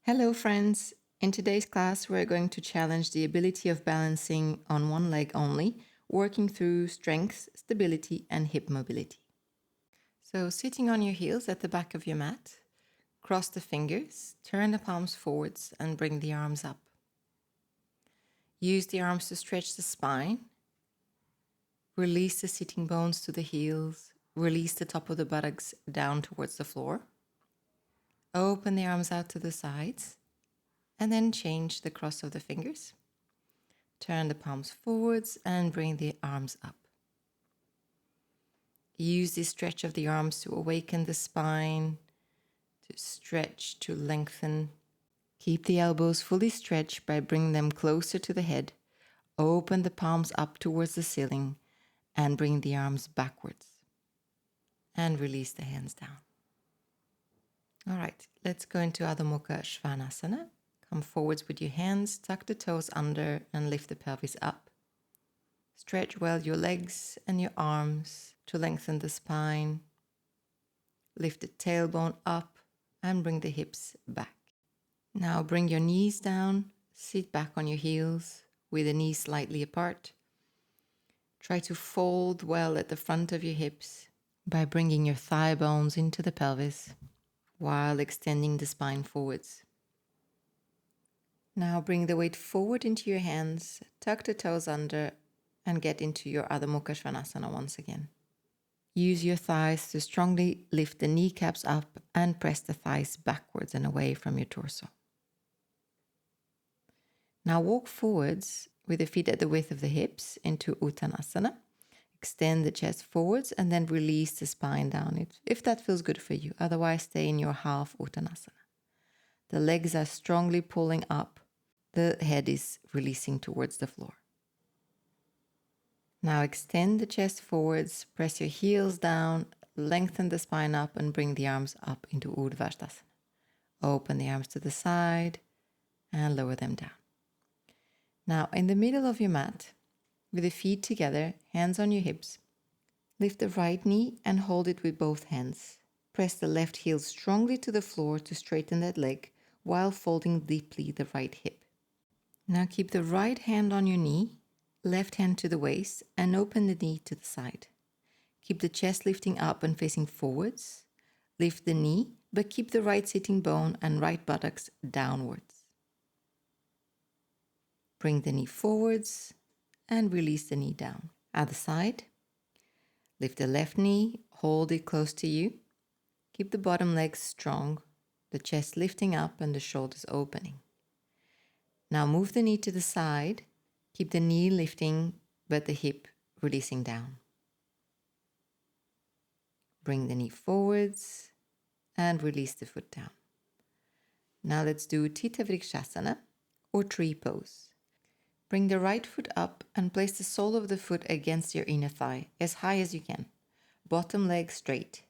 Hello friends! In today's class we're going to challenge the ability of balancing on one leg only, working through strength, stability and hip mobility. So sitting on your heels at the back of your mat, cross the fingers, turn the palms forwards and bring the arms up. Use the arms to stretch the spine, release the sitting bones to the heels, release the top of the buttocks down towards the floor. Open the arms out to the sides. And then change the cross of the fingers. Turn the palms forwards and bring the arms up. Use the stretch of the arms to awaken the spine, to stretch, to lengthen. Keep the elbows fully stretched by bringing them closer to the head. Open the palms up towards the ceiling and bring the arms backwards. And release the hands down. All right, let's go into Adho Mukha Svanasana. Come forwards with your hands, tuck the toes under and lift the pelvis up. Stretch well your legs and your arms to lengthen the spine. Lift the tailbone up and bring the hips back. Now bring your knees down, sit back on your heels with the knees slightly apart. Try to fold well at the front of your hips by bringing your thigh bones into the pelvis while extending the spine forwards. Now bring the weight forward into your hands, tuck the toes under and get into your Adho Mukha Svanasana once again. Use your thighs to strongly lift the kneecaps up and press the thighs backwards and away from your torso. Now walk forwards with the feet at the width of the hips into Uttanasana. Extend the chest forwards and then release the spine down if that feels good for you. Otherwise, stay in your half Uttanasana. The legs are strongly pulling up. The head is releasing towards the floor. Now extend the chest forwards, press your heels down, lengthen the spine up and bring the arms up into Vajrasana. Open the arms to the side and lower them down. Now in the middle of your mat, with the feet together, hands on your hips, lift the right knee and hold it with both hands. Press the left heel strongly to the floor to straighten that leg while folding deeply the right hip. Now keep the right hand on your knee, left hand to the waist, and open the knee to the side. Keep the chest lifting up and facing forwards. Lift the knee, but keep the right sitting bone and right buttocks downwards. Bring the knee forwards and release the knee down. Other side. Lift the left knee, hold it close to you. Keep the bottom leg strong, the chest lifting up and the shoulders opening. Now move the knee to the side. Keep the knee lifting, but the hip releasing down. Bring the knee forwards and release the foot down. Now let's do Utthita Vriksasana or tree pose. Bring the right foot up and place the sole of the foot against your inner thigh as high as you can. Bottom leg straight.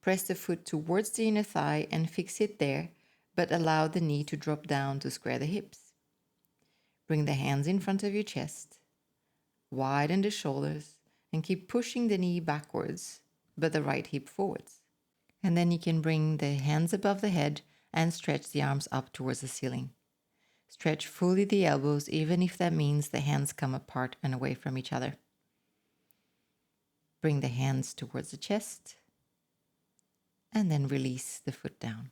Press the foot towards the inner thigh and fix it there, but allow the knee to drop down to square the hips. Bring the hands in front of your chest, widen the shoulders, and keep pushing the knee backwards, but the right hip forwards. And then you can bring the hands above the head and stretch the arms up towards the ceiling. Stretch fully the elbows, even if that means the hands come apart and away from each other. Bring the hands towards the chest, and then release the foot down.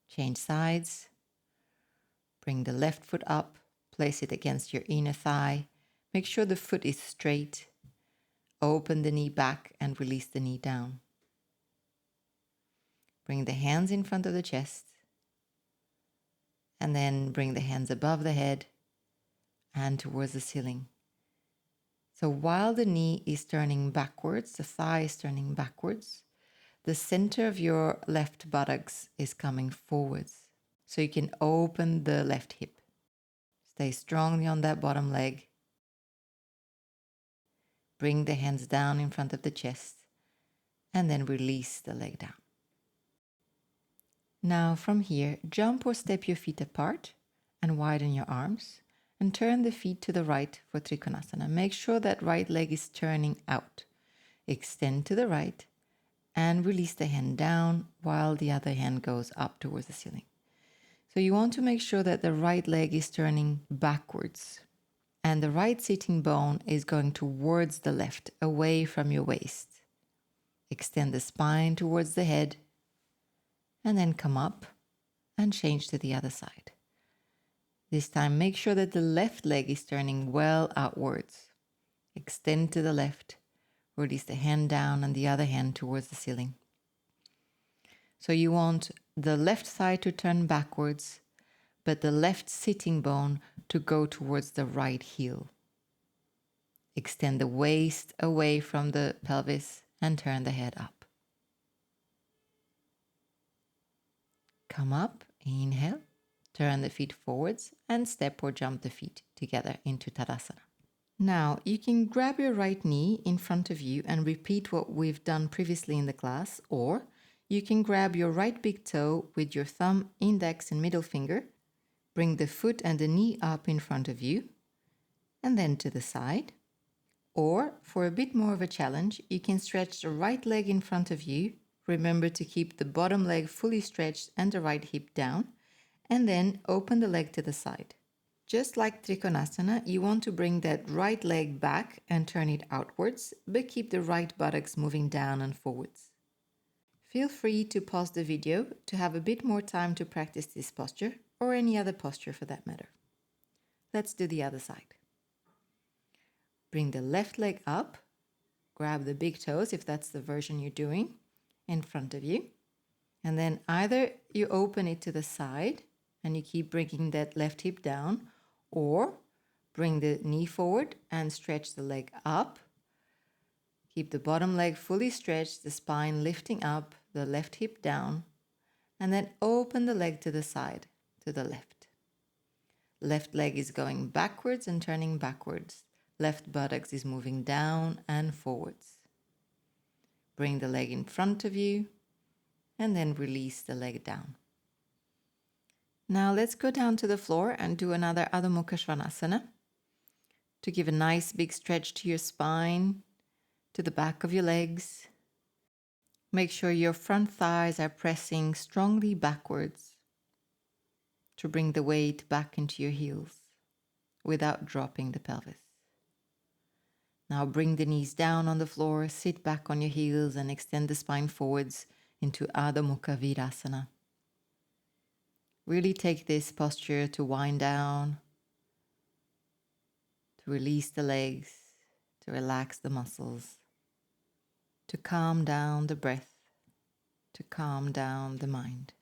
Change sides. Bring the left foot up, place it against your inner thigh. Make sure the foot is straight. Open the knee back and release the knee down. Bring the hands in front of the chest. And then bring the hands above the head and towards the ceiling. So while the knee is turning backwards, the thigh is turning backwards, the center of your left buttocks is coming forwards. So you can open the left hip. Stay strongly on that bottom leg. Bring the hands down in front of the chest and then release the leg down. Now from here, jump or step your feet apart and widen your arms and turn the feet to the right for trikonasana. Make sure that right leg is turning out. Extend to the right and release the hand down while the other hand goes up towards the ceiling. So you want to make sure that the right leg is turning backwards and the right sitting bone is going towards the left, away from your waist. Extend the spine towards the head and then come up and change to the other side. This time, make sure that the left leg is turning well outwards. Extend to the left, release the hand down and the other hand towards the ceiling. So you want the left thigh to turn backwards, but the left sitting bone to go towards the right heel. Extend the waist away from the pelvis and turn the head up. Come up, inhale, turn the feet forwards and step or jump the feet together into Tadasana. Now you can grab your right knee in front of you and repeat what we've done previously in the class, or you can grab your right big toe with your thumb, index and middle finger, bring the foot and the knee up in front of you and then to the side. Or for a bit more of a challenge, you can stretch the right leg in front of you. Remember to keep the bottom leg fully stretched and the right hip down, and then open the leg to the side. Just like trikonasana, you want to bring that right leg back and turn it outwards, but keep the right buttocks moving down and forwards. Feel free to pause the video to have a bit more time to practice this posture, or any other posture for that matter. Let's do the other side. Bring the left leg up, grab the big toes if that's the version you're doing, in front of you. And then either you open it to the side and you keep bringing that left hip down, or bring the knee forward and stretch the leg up. Keep the bottom leg fully stretched, the spine lifting up, the left hip down, and then open the leg to the side, to the left. Left leg is going backwards and turning backwards. Left buttocks is moving down and forwards. Bring the leg in front of you and then release the leg down. Now let's go down to the floor and do another Adho Mukha Svanasana to give a nice big stretch to your spine, to the back of your legs. Make sure your front thighs are pressing strongly backwards to bring the weight back into your heels without dropping the pelvis. Now bring the knees down on the floor, sit back on your heels and extend the spine forwards into Adho Mukha Virasana. Really take this posture to wind down, to release the legs, to relax the muscles, to calm down the breath, to calm down the mind.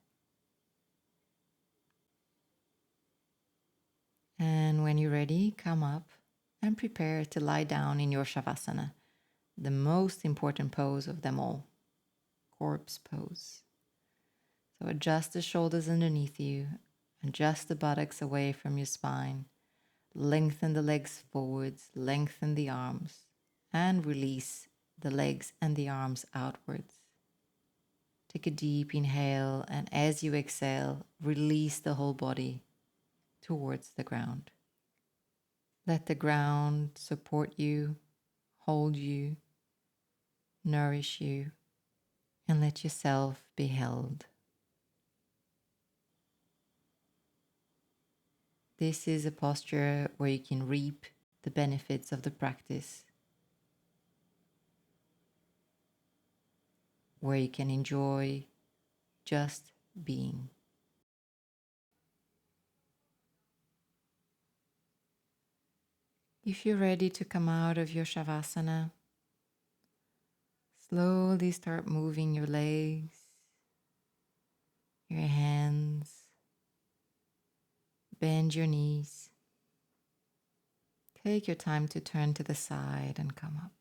And when you're ready, come up and prepare to lie down in your Savasana, the most important pose of them all, corpse pose. So adjust the shoulders underneath you, adjust the buttocks away from your spine, lengthen the legs forwards, lengthen the arms, and release the legs and the arms outwards. Take a deep inhale, and as you exhale, release the whole body towards the ground. Let the ground support you, hold you, nourish you, and let yourself be held. This is a posture where you can reap the benefits of the practice, where you can enjoy just being. If you're ready to come out of your Savasana, slowly start moving your legs, your hands, bend your knees. Take your time to turn to the side and come up.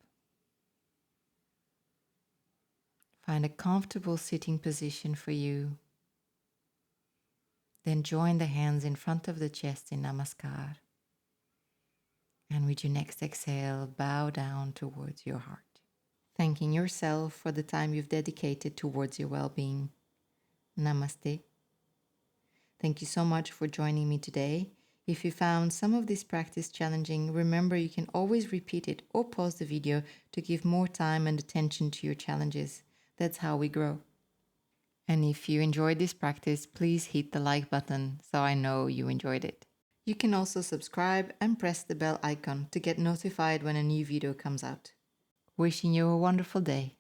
Find a comfortable sitting position for you. Then join the hands in front of the chest in Namaskar. And with your next exhale, bow down towards your heart, thanking yourself for the time you've dedicated towards your well-being. Namaste. Thank you so much for joining me today. If you found some of this practice challenging, remember you can always repeat it or pause the video to give more time and attention to your challenges. That's how we grow. And if you enjoyed this practice, please hit the like button so I know you enjoyed it. You can also subscribe and press the bell icon to get notified when a new video comes out. Wishing you a wonderful day.